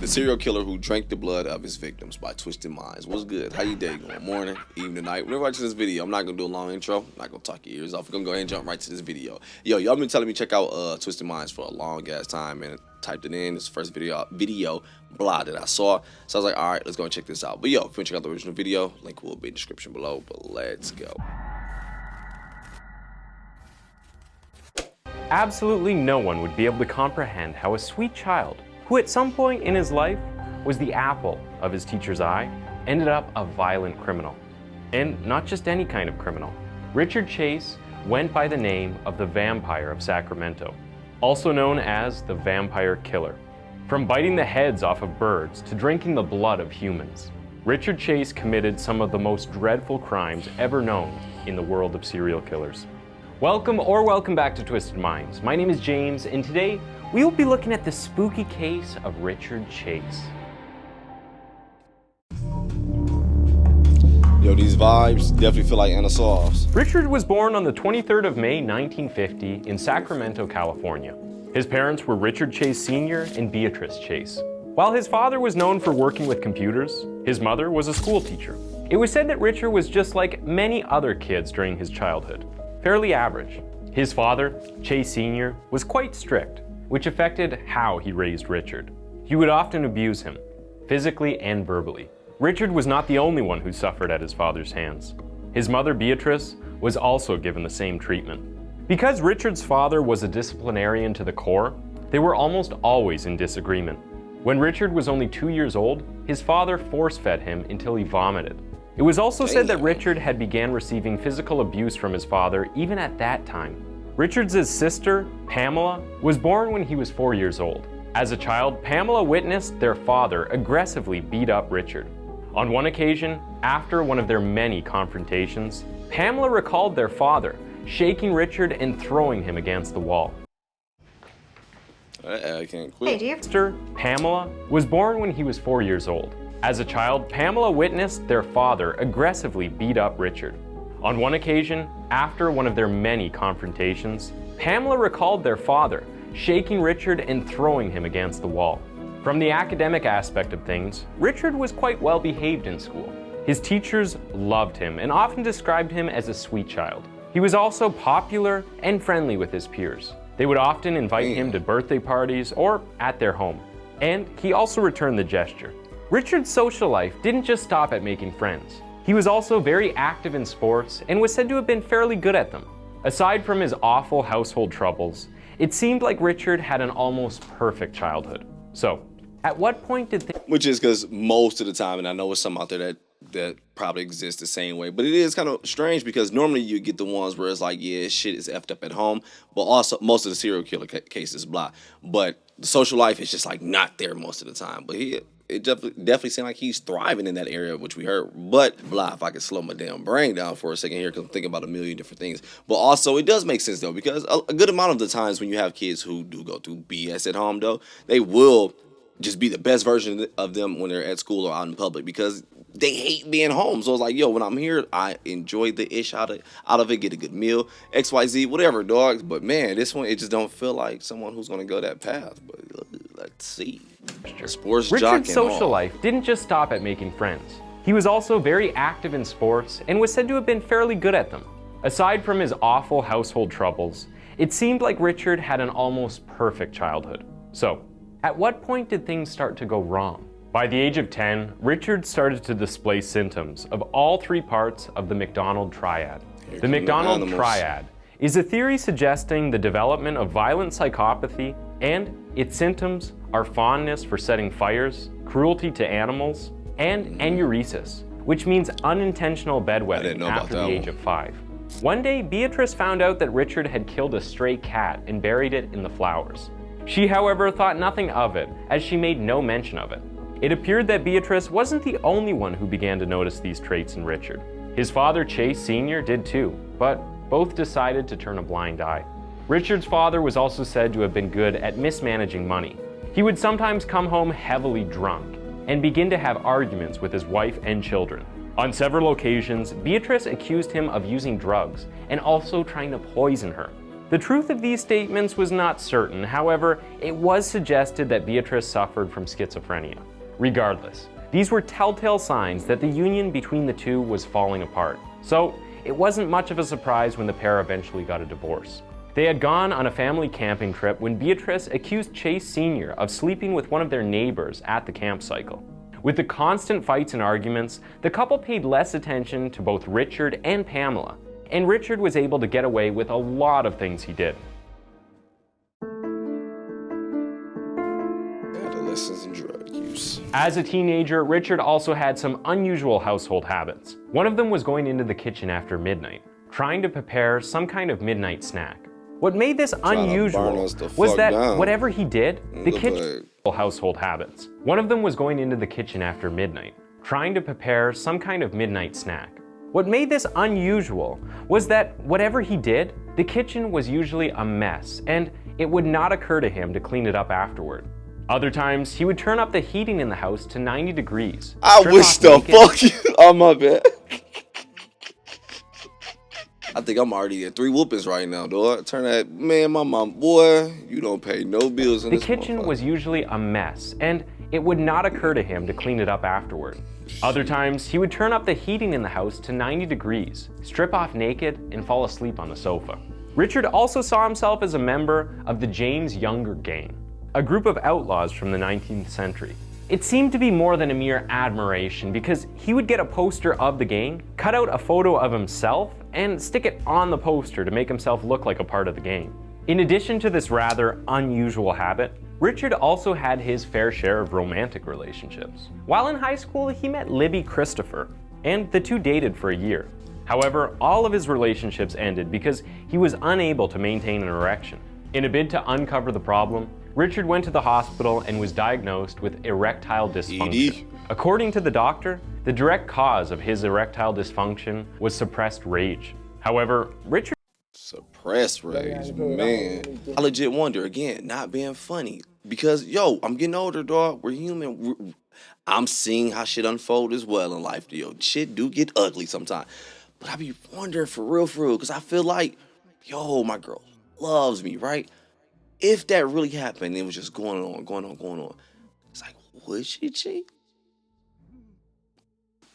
The serial killer who drank the blood of his victims by twisted minds. What's good? How you day going? Morning, evening, night. Whenever I watch this video, I'm not gonna do a long intro. I'm not gonna talk your ears off. We're gonna go ahead and jump right to this video. Yo, y'all been telling me check out Twisted Minds for a long ass time, and typed it in. It's the first video blah that I saw. So I was like, all right, let's go and check this out. But yo, if you want to check out the original video, link will be in the description below. But let's go. Absolutely no one would be able to comprehend how a sweet child, who at some point in his life was the apple of his teacher's eye, ended up a violent criminal. And not just any kind of criminal. Richard Chase went by the name of the Vampire of Sacramento, also known as the Vampire Killer. From biting the heads off of birds to drinking the blood of humans, Richard Chase committed some of the most dreadful crimes ever known in the world of serial killers. Welcome back to Twisted Minds. My name is James, and today we will be looking at the spooky case of Richard Chase. Yo, these vibes definitely feel like Anna Sauce. Richard was born on the 23rd of May, 1950 in Sacramento, California. His parents were Richard Chase Sr. and Beatrice Chase. While his father was known for working with computers, his mother was a school teacher. It was said that Richard was just like many other kids during his childhood, fairly average. His father, Chase Sr., was quite strict, which affected how he raised Richard. He would often abuse him, physically and verbally. Richard was not the only one who suffered at his father's hands. His mother, Beatrice, was also given the same treatment. Because Richard's father was a disciplinarian to the core, they were almost always in disagreement. When Richard was only 2 years old, his father force-fed him until he vomited. It was also said that Richard had began receiving physical abuse from his father even at that time. Richard's sister, Pamela, was born when he was 4 years old. As a child, Pamela witnessed their father aggressively beat up Richard. On one occasion, after one of their many confrontations, Pamela recalled their father shaking Richard and throwing him against the wall. I can't quit. Hey, do you? Sister, Pamela, was born when he was 4 years old. As a child, Pamela witnessed their father aggressively beat up Richard. On one occasion, after one of their many confrontations, Pamela recalled their father shaking Richard and throwing him against the wall. From the academic aspect of things, Richard was quite well behaved in school. His teachers loved him and often described him as a sweet child. He was also popular and friendly with his peers. They would often invite him to birthday parties or at their home. And he also returned the gesture. Richard's social life didn't just stop at making friends. He was also very active in sports and was said to have been fairly good at them. Aside from his awful household troubles, it seemed like Richard had an almost perfect childhood. So, at what point did Which is because most of the time, and I know there's some out there that probably exists the same way, but it is kind of strange because normally you get the ones where it's like, yeah, shit is effed up at home, but also most of the serial killer cases, blah. But the social life is just like not there most of the time. But it definitely seemed like he's thriving in that area, which we heard. But blah, if I could slow my damn brain down for a second here, because I'm thinking about a million different things. But also, it does make sense though, because a good amount of the times when you have kids who do go through BS at home, though, they will just be the best version of them when they're at school or out in public because they hate being home. So it's like, yo, when I'm here, I enjoy the ish out of it, get a good meal, XYZ, whatever, dog. But man, this one, it just don't feel like someone who's going to go that path. But let's see. Sports Richard's social life didn't just stop at making friends. He was also very active in sports and was said to have been fairly good at them. Aside from his awful household troubles, it seemed like Richard had an almost perfect childhood. So, at what point did things start to go wrong? By the age of 10, Richard started to display symptoms of all three parts of the McDonald triad. The McDonald triad is a theory suggesting the development of violent psychopathy, and its symptoms are fondness for setting fires, cruelty to animals, and enuresis, which means unintentional bedwetting after the age of 5. One day, Beatrice found out that Richard had killed a stray cat and buried it in the flowers. She, however, thought nothing of it, as she made no mention of it. It appeared that Beatrice wasn't the only one who began to notice these traits in Richard. His father, Chase Sr., did too, but both decided to turn a blind eye. Richard's father was also said to have been good at mismanaging money. He would sometimes come home heavily drunk and begin to have arguments with his wife and children. On several occasions, Beatrice accused him of using drugs and also trying to poison her. The truth of these statements was not certain. However, it was suggested that Beatrice suffered from schizophrenia. Regardless, these were telltale signs that the union between the two was falling apart. So it wasn't much of a surprise when the pair eventually got a divorce. They had gone on a family camping trip when Beatrice accused Chase Sr. of sleeping with one of their neighbors at the campsite. With the constant fights and arguments, the couple paid less attention to both Richard and Pamela, and Richard was able to get away with a lot of things he did. Adolescence and drug use. As a teenager, Richard also had some unusual household habits. One of them was going into the kitchen after midnight, trying to prepare some kind of midnight snack. What made this unusual was that whatever he did, the kitchen household habits. One of them was going into the kitchen after midnight, trying to prepare some kind of midnight snack. What made this unusual was that whatever he did, the kitchen was usually a mess, and it would not occur to him to clean it up afterward. Other times, he would turn up the heating in the house to 90 degrees. I wish the fuck you. Oh, my bad. I think I'm already at 3 whoopings right now, dog. Turn that, man, my mom, boy, you don't pay no bills in this. The kitchen was usually a mess, and it would not occur to him to clean it up afterward. Other times, he would turn up the heating in the house to 90 degrees, strip off naked, and fall asleep on the sofa. Richard also saw himself as a member of the James Younger Gang, a group of outlaws from the 19th century. It seemed to be more than a mere admiration because he would get a poster of the gang, cut out a photo of himself, and stick it on the poster to make himself look like a part of the gang. In addition to this rather unusual habit, Richard also had his fair share of romantic relationships. While in high school, he met Libby Christopher, and the two dated for a year. However, all of his relationships ended because he was unable to maintain an erection. In a bid to uncover the problem, Richard went to the hospital and was diagnosed with erectile dysfunction. According to the doctor, the direct cause of his erectile dysfunction was suppressed rage. However, Richard suppressed rage, man. I legit wonder, again, not being funny. Because, yo, I'm getting older, dog. We're human. I'm seeing how shit unfold as well in life. Yo, shit do get ugly sometimes. But I be wondering for real, because I feel like, yo, my girl loves me, right? If that really happened, it was just going on. It's like, would she cheat?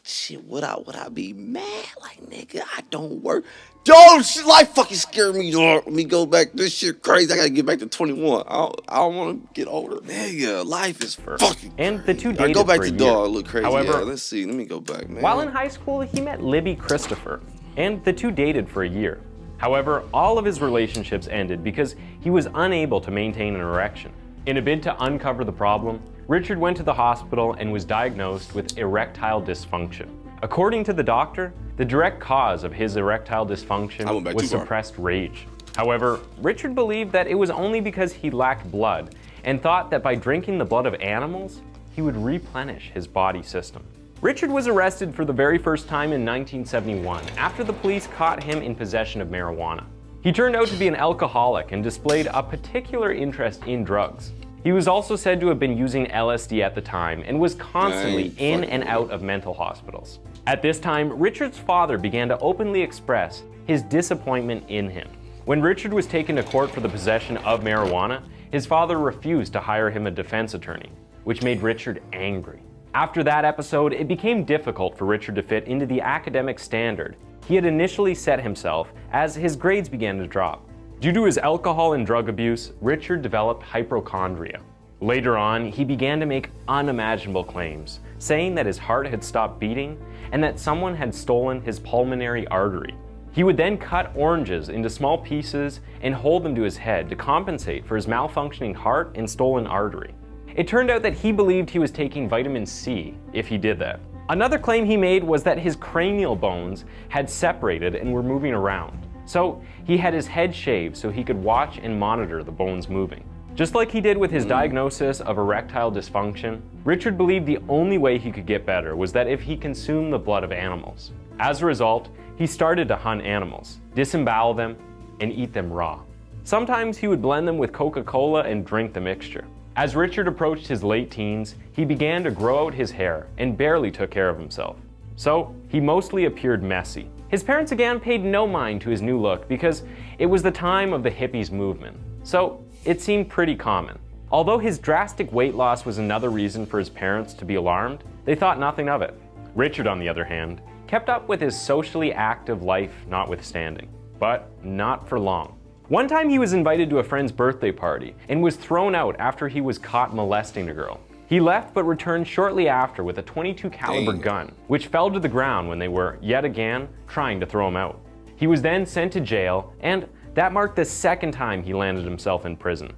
Shit, would I be mad? Like, nigga, I don't work. Yo, shit, life fucking scared me, dog. Let me go back. This shit crazy. I gotta get back to 21. I don't want to get older. Nigga, life is fucking and crazy. the two dated go back for to a dog. year. Look crazy. However, yeah, let's see. Let me go back, man. While in high school, he met Libby Christopher, and the two dated for a year. However, all of his relationships ended because he was unable to maintain an erection. In a bid to uncover the problem, Richard went to the hospital and was diagnosed with erectile dysfunction. According to the doctor, the direct cause of his erectile dysfunction was suppressed rage. However, Richard believed that it was only because he lacked blood and thought that by drinking the blood of animals, he would replenish his body system. Richard was arrested for the very first time in 1971 after the police caught him in possession of marijuana. He turned out to be an alcoholic and displayed a particular interest in drugs. He was also said to have been using LSD at the time and was constantly in and out of mental hospitals. At this time, Richard's father began to openly express his disappointment in him. When Richard was taken to court for the possession of marijuana, his father refused to hire him a defense attorney, which made Richard angry. After that episode, it became difficult for Richard to fit into the academic standard he had initially set himself as his grades began to drop. Due to his alcohol and drug abuse, Richard developed hypochondria. Later on, he began to make unimaginable claims, saying that his heart had stopped beating and that someone had stolen his pulmonary artery. He would then cut oranges into small pieces and hold them to his head to compensate for his malfunctioning heart and stolen artery. It turned out that he believed he was taking vitamin C if he did that. Another claim he made was that his cranial bones had separated and were moving around. So he had his head shaved so he could watch and monitor the bones moving. Just like he did with his diagnosis of erectile dysfunction, Richard believed the only way he could get better was that if he consumed the blood of animals. As a result, he started to hunt animals, disembowel them, and eat them raw. Sometimes he would blend them with Coca-Cola and drink the mixture. As Richard approached his late teens, he began to grow out his hair and barely took care of himself. So he mostly appeared messy. His parents again paid no mind to his new look because It was the time of the hippies movement, so it seemed pretty common. Although his drastic weight loss was another reason for his parents to be alarmed, they thought nothing of it. Richard, on the other hand, kept up with his socially active life notwithstanding, but not for long. One time he was invited to a friend's birthday party and was thrown out after he was caught molesting a girl. He left but returned shortly after with a .22 caliber gun, which fell to the ground when they were, yet again, trying to throw him out. He was then sent to jail, and that marked the second time he landed himself in prison.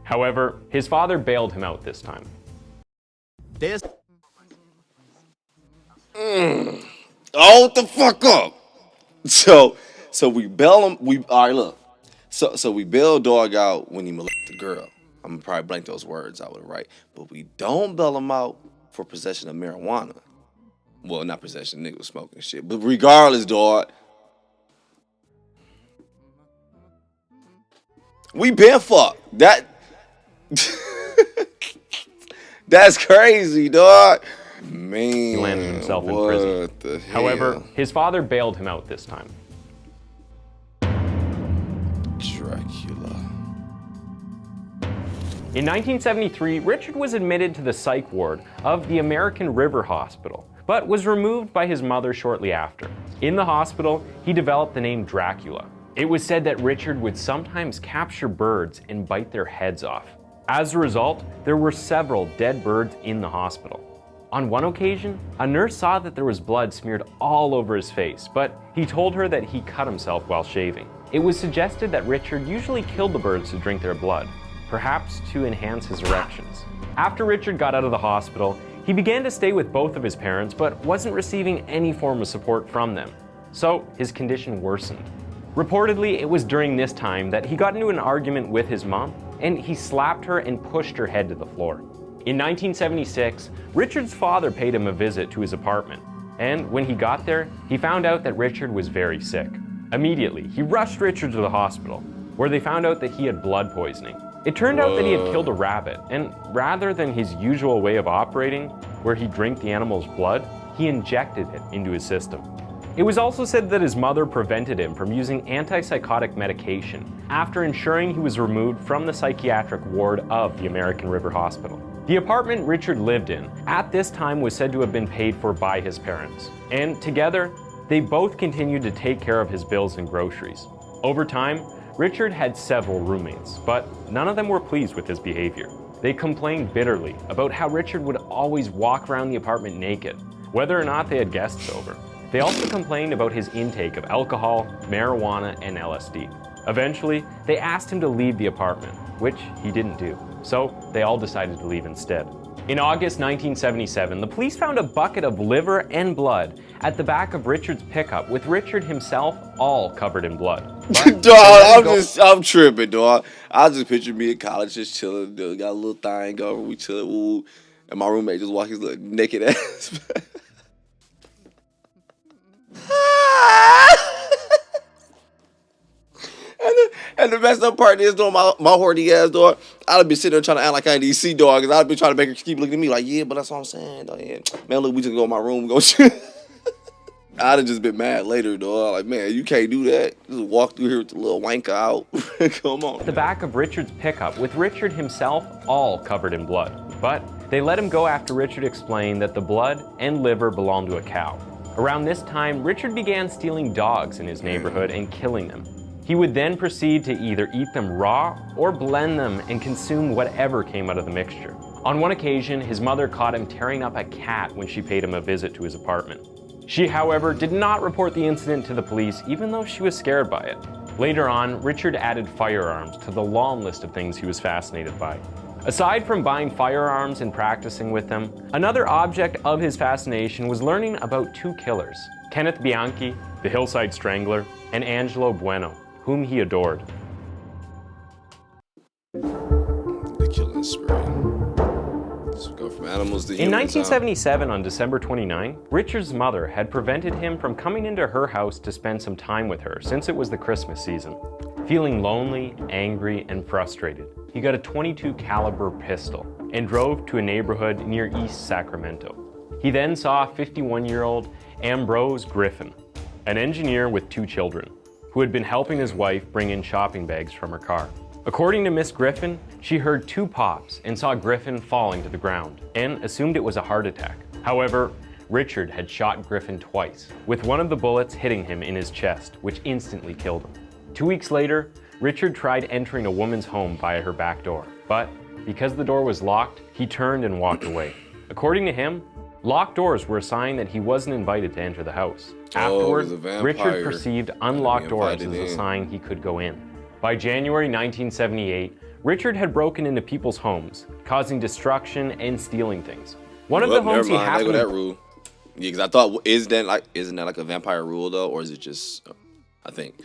However, his father bailed him out this time. Hold the fuck up. So we bail him. All right, look. So we bail dog out when he molested the girl. I'm gonna probably blank those words out with it right. But we don't bail him out for possession of marijuana. Well, not possession, nigga was smoking shit. But regardless, dog, we been fucked. That's crazy, dog. Man, He landed himself in what prison. the hell? However, his father bailed him out this time. Dracula. In 1973, Richard was admitted to the psych ward of the American River Hospital, but was removed by his mother shortly after. In the hospital, he developed the name Dracula. It was said that Richard would sometimes capture birds and bite their heads off. As a result, there were several dead birds in the hospital. On one occasion, a nurse saw that there was blood smeared all over his face, but he told her that he cut himself while shaving. It was suggested that Richard usually killed the birds to drink their blood, perhaps to enhance his erections. After Richard got out of the hospital, he began to stay with both of his parents, but wasn't receiving any form of support from them, so his condition worsened. Reportedly, it was during this time that he got into an argument with his mom, and he slapped her and pushed her head to the floor. In 1976, Richard's father paid him a visit to his apartment, and when he got there, he found out that Richard was very sick. Immediately, he rushed Richard to the hospital, where they found out that he had blood poisoning. It turned out that he had killed a rabbit, and rather than his usual way of operating, where he drank the animal's blood, he injected it into his system. It was also said that his mother prevented him from using antipsychotic medication after ensuring he was removed from the psychiatric ward of the American River Hospital. The apartment Richard lived in at this time was said to have been paid for by his parents, and together, they both continued to take care of his bills and groceries. Over time, Richard had several roommates, but none of them were pleased with his behavior. They complained bitterly about how Richard would always walk around the apartment naked, whether or not they had guests over. They also complained about his intake of alcohol, marijuana, and LSD. Eventually, they asked him to leave the apartment, which he didn't do, so they all decided to leave instead. In August 1977, the police found a bucket of liver and blood at the back of Richard's pickup, with Richard himself all covered in blood. Dog, I'm tripping, dog. I just picture me in college just chilling, dude. Got a little thing going, we chilling, ooh, and my roommate just walk his little naked ass. And the messed up part is, doing my horny ass, dog, I'd be sitting there trying to act like I ain't DC, dog, because I'd be trying to make her keep looking at me like, yeah, but that's what I'm saying, dog. Yeah. Man, look, we just go in my room, go shit. I'd have just been mad later, dog. Like, man, you can't do that. Just walk through here with the little wanker out. Come on. At the back of Richard's pickup, with Richard himself all covered in blood. But they let him go after Richard explained that the blood and liver belonged to a cow. Around this time, Richard began stealing dogs in his neighborhood and killing them. He would then proceed to either eat them raw or blend them and consume whatever came out of the mixture. On one occasion, his mother caught him tearing up a cat when she paid him a visit to his apartment. She, however, did not report the incident to the police, even though she was scared by it. Later on, Richard added firearms to the long list of things he was fascinated by. Aside from buying firearms and practicing with them, another object of his fascination was learning about two killers, Kenneth Bianchi, the Hillside Strangler, and Angelo Bueno, whom he adored. The killing spree. So go from animals to humans. In 1977, on December 29, Richard's mother had prevented him from coming into her house to spend some time with her since it was the Christmas season. Feeling lonely, angry, and frustrated, he got a .22 caliber pistol and drove to a neighborhood near East Sacramento. He then saw 51-year-old Ambrose Griffin, an engineer with two children, who had been helping his wife bring in shopping bags from her car. According to Miss Griffin, she heard 2 pops and saw Griffin falling to the ground and assumed it was a heart attack. However, Richard had shot Griffin twice, with one of the bullets hitting him in his chest, which instantly killed him. 2 weeks later, Richard tried entering a woman's home via her back door, but because the door was locked, he turned and walked away. According to him, locked doors were a sign that he wasn't invited to enter the house. Afterward, Richard perceived unlocked doors as a sign he could go in. By January 1978, Richard had broken into people's homes, causing destruction and stealing things. One of the homes he happened to... Yeah, because I thought, isn't that like a vampire rule though, or is it just? I think.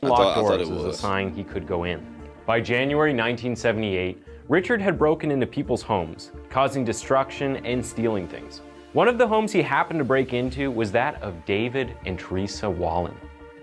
Locked doors was a sign he could go in. By January 1978, Richard had broken into people's homes, causing destruction and stealing things. One of the homes he happened to break into was that of David and Teresa Wallen.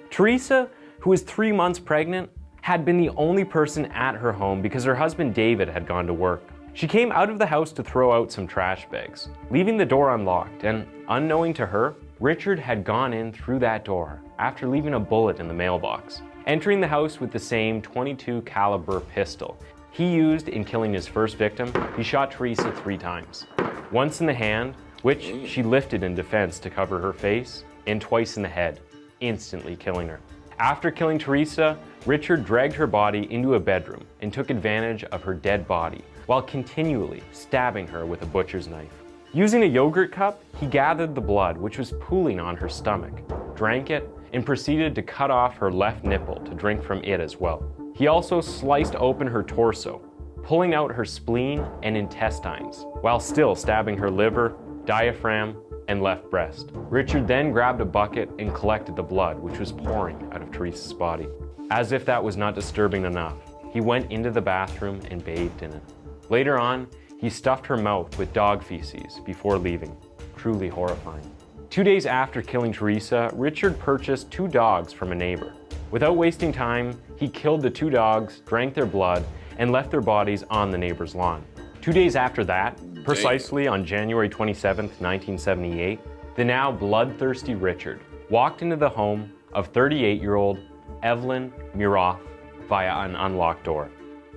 Teresa, who was 3 months pregnant, had been the only person at her home because her husband David had gone to work. She came out of the house to throw out some trash bags, leaving the door unlocked, and unknowing to her, Richard had gone in through that door after leaving a bullet in the mailbox, entering the house with the same .22 caliber pistol he used in killing his first victim. He shot Teresa 3 times. Once in the hand, which she lifted in defense to cover her face, and twice in the head, instantly killing her. After killing Teresa, Richard dragged her body into a bedroom and took advantage of her dead body while continually stabbing her with a butcher's knife. Using a yogurt cup, he gathered the blood which was pooling on her stomach, drank it, and proceeded to cut off her left nipple to drink from it as well. He also sliced open her torso, pulling out her spleen and intestines, while still stabbing her liver, diaphragm, and left breast. Richard then grabbed a bucket and collected the blood which was pouring out of Teresa's body. As if that was not disturbing enough, he went into the bathroom and bathed in it. Later on, he stuffed her mouth with dog feces before leaving. Truly horrifying. 2 days after killing Teresa, Richard purchased 2 dogs from a neighbor. Without wasting time, he killed the 2 dogs, drank their blood, and left their bodies on the neighbor's lawn. 2 days after that, precisely on January 27, 1978, the now bloodthirsty Richard walked into the home of 38-year-old Evelyn Muroff via an unlocked door.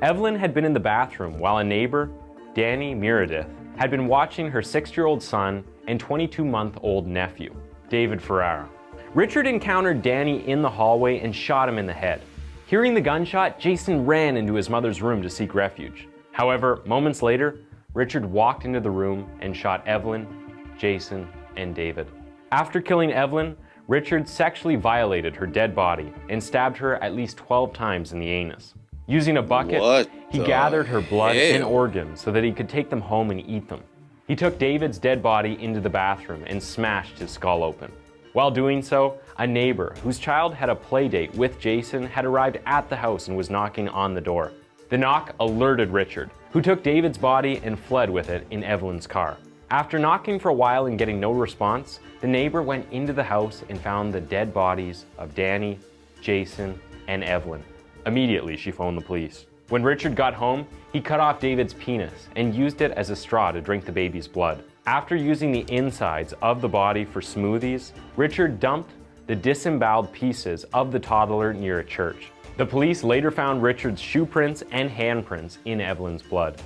Evelyn had been in the bathroom while a neighbor, Danny Meredith, had been watching her 6-year-old son and 22-month-old nephew, David Ferrara. Richard encountered Danny in the hallway and shot him in the head. Hearing the gunshot, Jason ran into his mother's room to seek refuge. However, moments later, Richard walked into the room and shot Evelyn, Jason, and David. After killing Evelyn, Richard sexually violated her dead body and stabbed her at least 12 times in the anus. Using a bucket, he gathered her blood and organs so that he could take them home and eat them. He took David's dead body into the bathroom and smashed his skull open. While doing so, a neighbor whose child had a play date with Jason had arrived at the house and was knocking on the door. The knock alerted Richard, who took David's body and fled with it in Evelyn's car. After knocking for a while and getting no response, the neighbor went into the house and found the dead bodies of Danny, Jason, and Evelyn. Immediately, she phoned the police. When Richard got home, he cut off David's penis and used it as a straw to drink the baby's blood. After using the insides of the body for smoothies, Richard dumped the disemboweled pieces of the toddler near a church. The police later found Richard's shoe prints and handprints in Evelyn's blood.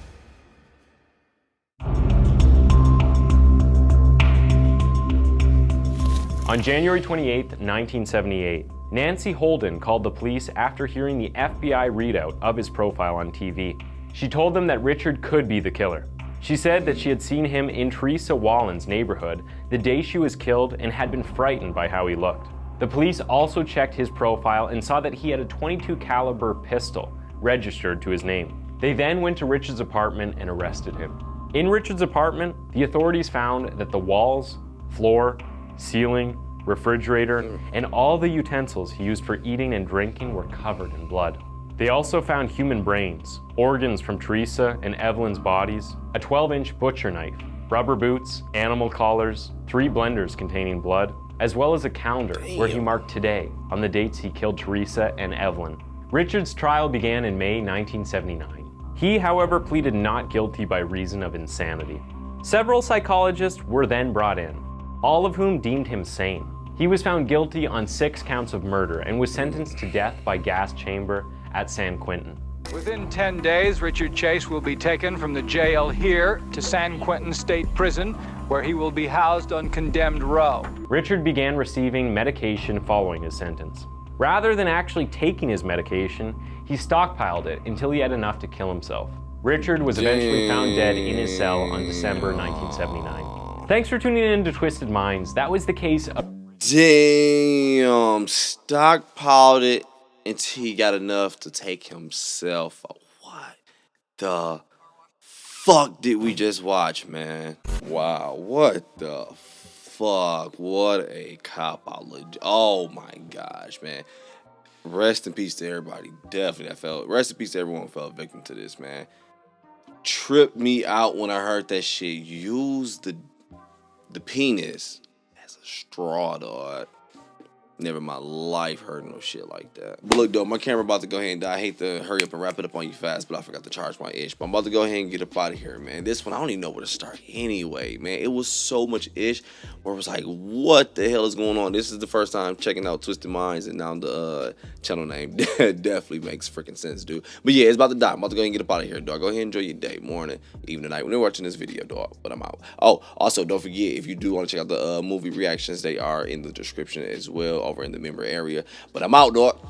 On January 28, 1978, Nancy Holden called the police after hearing the FBI readout of his profile on TV. She told them that Richard could be the killer. She said that she had seen him in Teresa Wallen's neighborhood the day she was killed and had been frightened by how he looked. The police also checked his profile and saw that he had a .22 caliber pistol registered to his name. They then went to Richard's apartment and arrested him. In Richard's apartment, the authorities found that the walls, floor, ceiling, refrigerator, and all the utensils he used for eating and drinking were covered in blood. They also found human brains, organs from Teresa and Evelyn's bodies, a 12-inch butcher knife, rubber boots, animal collars, 3 blenders containing blood, as well as a calendar where he marked today on the dates he killed Teresa and Evelyn. Richard's trial began in May 1979. He, however, pleaded not guilty by reason of insanity. Several psychologists were then brought in, all of whom deemed him sane. He was found guilty on 6 counts of murder and was sentenced to death by gas chamber at San Quentin. Within 10 days, Richard Chase will be taken from the jail here to San Quentin State Prison, where he will be housed on condemned row. Richard began receiving medication following his sentence. Rather than actually taking his medication, he stockpiled it until he had enough to kill himself. Richard was eventually found dead in his cell on December 1979. Thanks for tuning in to Twisted Minds. That was the case of... Damn, stockpiled it until he got enough to take himself. What the fuck did we just watch, man? Wow, what the fuck? What a cop out. Oh my gosh, man. Rest in peace to everybody. Definitely, rest in peace to everyone who fell victim to this, man. Tripped me out when I heard that shit. Use the penis as a straw, dog. Never in my life heard no shit like that. But look, though, my camera about to go ahead and die. I hate to hurry up and wrap it up on you fast, but I forgot to charge my ish. But I'm about to go ahead and get up out of here, man. This one, I don't even know where to start anyway, man. It was so much ish where it was like, what the hell is going on? This is the first time checking out Twisted Minds, and now the channel name definitely makes freaking sense, dude. But yeah, it's about to die. I'm about to go ahead and get up out of here, dog. Go ahead and enjoy your day, morning, evening, night when you're watching this video, dog. But I'm out. Oh, also, don't forget, if you do want to check out the movie reactions, they are in the description as well over in the member area. But I'm out, dog.